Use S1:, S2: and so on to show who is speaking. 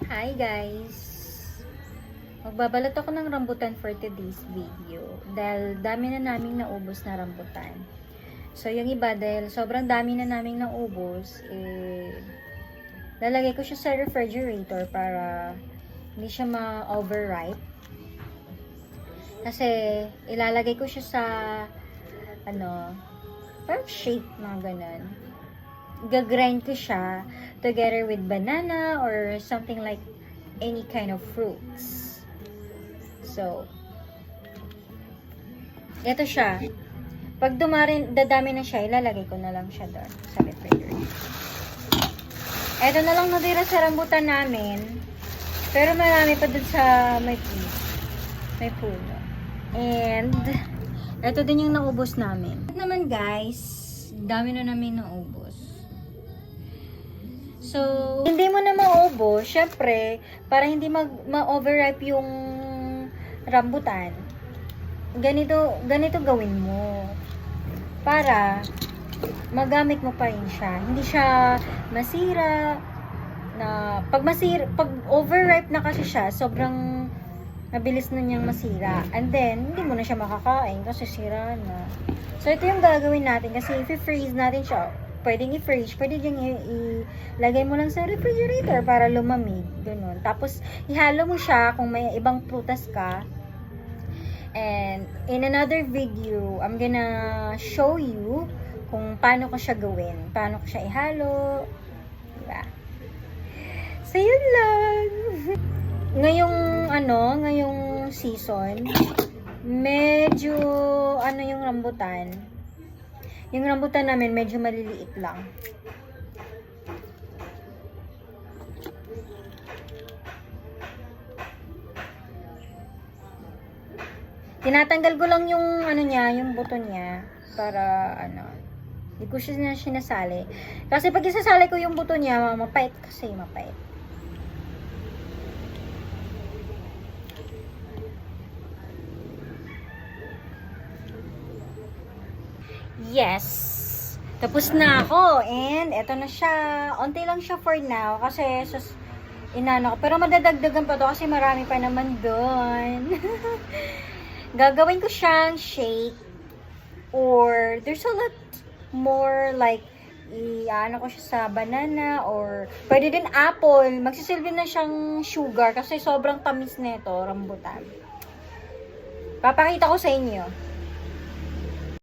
S1: Hi guys! Magbabalat ako ng rambutan for today's video dahil dami na naming naubos na rambutan. So yung iba dahil sobrang dami na naming naubos, lalagay ko siya sa refrigerator para hindi siya ma-overripe. Kasi ilalagay ko siya sa parang shake, mga ganun. Gagrind ko siya together with banana or something like any kind of fruits. So, ito siya. Pag dadami na siya, ilalagay ko na lang siya doon sa refrigerator. Ito na lang natira sa rambutan namin. Pero marami pa doon sa may puno. And, ito din yung naubos namin. At naman guys, dami na namin naubos. So, hindi mo na maubos, syempre, para hindi ma-overripe yung rambutan. Ganito gawin mo. Para magamit mo pa rin siya. Hindi siya masira na pag overripe na kasi siya, sobrang mabilis na niyang masira. And then, hindi mo na siya makakain kasi sira na. So, ito yung gagawin natin kasi if i-freeze natin siya, pwedeng i-freeze, pwede dyan ilagay mo lang sa refrigerator para lumamig, ganun. Tapos, ihalo mo siya kung may ibang prutas ka. And, in another video, I'm gonna show you kung paano ko siya gawin. Paano ko siya ihalo. Diba? So, yun lang. Ngayong season, medyo, yung rambutan. Yung rambutan namin, medyo maliliit lang. Tinatanggal ko lang yung, yung buto niya. Para, hindi ko siya sinasali. Kasi pag isasali ko yung buto niya, mapait kasi, mapait. Yes! Tapos na ako. And, eto na siya. Unti lang siya for now. Kasi, inano ko. Pero madadagdagan pa to kasi marami pa naman doon. Gagawin ko siyang shake. Or, there's a lot more like, ko siya sa banana. Or, pwede din apple. Magsisilbi na siyang sugar. Kasi sobrang tamis nito, rambutan. Papakita ko sa inyo.